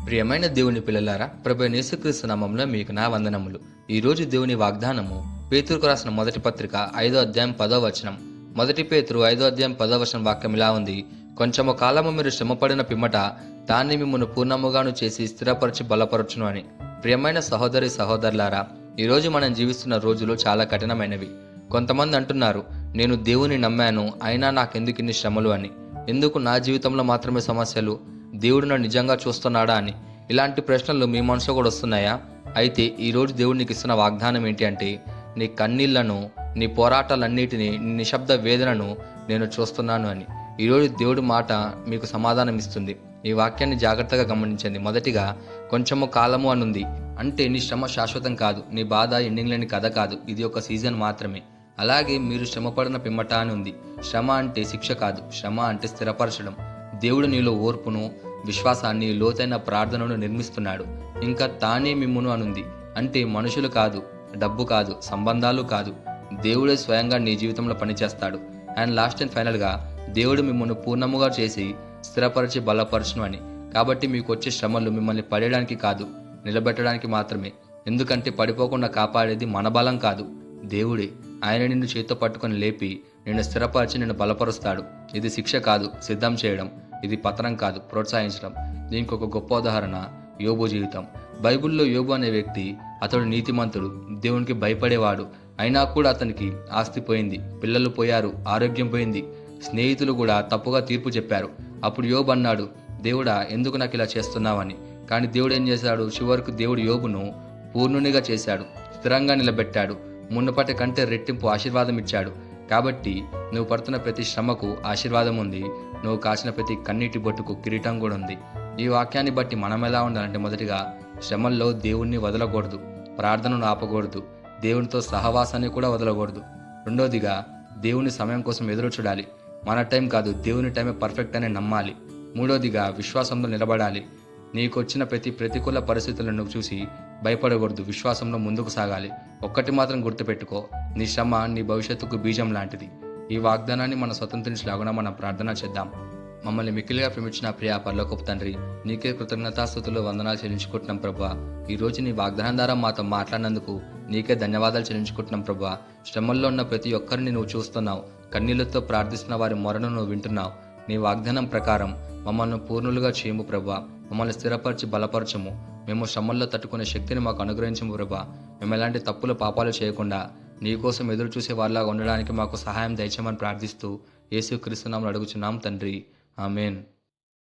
ప్రియమైన దేవుని పిల్లలారా, ప్రభు యేసుక్రీస్తు నామములో మీకు నా వందనములు. ఈరోజు దేవుని వాగ్దానము పేతురుకు రాసిన మొదటి పత్రిక 5వ అధ్యాయం 10వ వచనం. మొదటి పేతురు 5వ అధ్యాయం 10వ వచనం వాక్యం ఇలా ఉంది: కొంచెము కాలము మీరు శ్రమపడిన పిమ్మట దాన్ని మిమ్మల్ని పూర్ణముగాను చేసి స్థిరపరచి బలపరచును అని. ప్రియమైన సహోదరి సహోదరులారా, ఈరోజు మనం జీవిస్తున్న రోజులు చాలా కఠినమైనవి. కొంతమంది అంటున్నారు, నేను దేవుని నమ్మాను, అయినా నాకెందుకు ఇన్ని శ్రమలు అని. ఎందుకు నా జీవితంలో మాత్రమే సమస్యలు? దేవుడు నన్ను నిజంగా చూస్తున్నాడా అని. ఇలాంటి ప్రశ్నలు మీ మనసులో కూడా వస్తున్నాయా? అయితే ఈరోజు దేవుడు నీకు ఇస్తున్న వాగ్దానం ఏంటి అంటే, నీ కన్నీళ్లను, నీ పోరాటాలన్నిటినీ, నీ నిశ్శబ్ద వేదనను నేను చూస్తున్నాను అని. ఈరోజు దేవుడి మాట మీకు సమాధానం ఇస్తుంది. ఈ వాక్యాన్ని జాగ్రత్తగా గమనించండి. మొదటిగా కొంచెము కాలము అనుంది అంటే నీ శ్రమ శాశ్వతం కాదు, నీ బాధ ఎండింగ్ లేని కథ కాదు, ఇది ఒక సీజన్ మాత్రమే. అలాగే మీరు శ్రమపడిన పిమ్మట అని ఉంది. శ్రమ అంటే శిక్ష కాదు, శ్రమ అంటే స్థిరపరచడం. దేవుడు నీలో ఓర్పును, విశ్వాసాన్ని, లోతైన ప్రార్థనను నిర్మిస్తున్నాడు. ఇంకా తానే మిమ్మును అనుంది అంటే మనుషులు కాదు, డబ్బు కాదు, సంబంధాలు కాదు, దేవుడే స్వయంగా నీ జీవితంలో పనిచేస్తాడు. అండ్ లాస్ట్ అండ్ ఫైనల్గా దేవుడు మిమ్మల్ని పూర్ణముగా చేసి స్థిరపరిచి బలపరచును అని. కాబట్టి మీకు వచ్చే శ్రమలు మిమ్మల్ని పడేయడానికి కాదు, నిలబెట్టడానికి మాత్రమే. ఎందుకంటే పడిపోకుండా కాపాడేది మన బలం కాదు, దేవుడే. ఆయన నిన్ను చేతితో పట్టుకొని లేపి నిన్ను స్థిరపరిచి నిన్ను బలపరుస్తాడు. ఇది శిక్ష కాదు, సిద్ధం చేయడం. ఇది పతనం కాదు, ప్రోత్సహించడం. దీనికి ఒక గొప్ప ఉదాహరణ యోబు జీవితం. బైబిల్లో యోబు అనే వ్యక్తి, అతడు నీతిమంతుడు, దేవునికి భయపడేవాడు. అయినా కూడా అతనికి ఆస్తి పోయింది, పిల్లలు పోయారు, ఆరోగ్యం పోయింది, స్నేహితులు కూడా తప్పుగా తీర్పు చెప్పారు. అప్పుడు యోబు అన్నాడు, దేవుడా, ఎందుకు నాకు ఇలా చేస్తున్నావని. కానీ దేవుడు ఏం చేశాడు? చివరకు దేవుడు యోబును పూర్ణునిగా చేశాడు, స్థిరంగా నిలబెట్టాడు, మునుపటి కంటే రెట్టింపు ఆశీర్వాదం ఇచ్చాడు. కాబట్టి నువ్వు పడుతున్న ప్రతి శ్రమకు ఆశీర్వాదం ఉంది, నువ్వు కాసిన ప్రతి కన్నీటి బొట్టుకు కిరీటం కూడా ఉంది. ఈ వాక్యాన్ని బట్టి మనం ఎలా ఉండాలంటే, మొదటిగా శ్రమల్లో దేవుణ్ణి వదలకూడదు, ప్రార్థనను ఆపకూడదు, దేవునితో సహవాసాన్ని కూడా వదలకూడదు. రెండోదిగా దేవుని సమయం కోసం ఎదురు చూడాలి. మన టైం కాదు, దేవుని టైమే పర్ఫెక్ట్ అని నమ్మాలి. మూడోదిగా విశ్వాసంలో నిలబడాలి. నీకు వచ్చిన ప్రతి ప్రతికూల పరిస్థితులను చూసి భయపడకూడదు, విశ్వాసంలో ముందుకు సాగాలి. ఒక్కటి మాత్రం గుర్తుపెట్టుకో, నీ శ్రమ నీ భవిష్యత్తుకు బీజం లాంటిది. ఈ వాగ్దానాన్ని మనం స్వతంత్రించలాగున మనం ప్రార్థన చేద్దాం. మమ్మల్ని మిక్కిలిగా ప్రేమించిన ప్రియ పరలోకపు తండ్రి, నీకే కృతజ్ఞతాస్తుతులు వందనాలు చెల్లించుకుంటున్నాం ప్రభా. ఈ రోజు నీ వాగ్దానం ద్వారా మాతో మాట్లాడినందుకు నీకే ధన్యవాదాలు చెల్లించుకుంటున్నాం ప్రభా. శ్రమల్లో ఉన్న ప్రతి ఒక్కరిని నువ్వు చూస్తున్నావు, కన్నీళ్లతో ప్రార్థిస్తున్న వారి మొరను నువ్వు వింటున్నావు. నీ వాగ్దానం ప్రకారం మమ్మల్ని పూర్ణులుగా చేయము ప్రభా. మమ్మల్ని స్థిరపరిచి బలపరచము. మేము శ్రమల్లో తట్టుకునే శక్తిని మాకు అనుగ్రహించము ప్రభా. మేము ఎలాంటి తప్పులు పాపాలు చేయకుండా నీ కోసం ఎదురు చూసే వాళ్ళగా ఉండడానికి మాకు సహాయం దయచేయమని ప్రార్థిస్తూ యేసుక్రీస్తు నామములో అడుగుచున్నాం తండ్రి. ఆమేన్.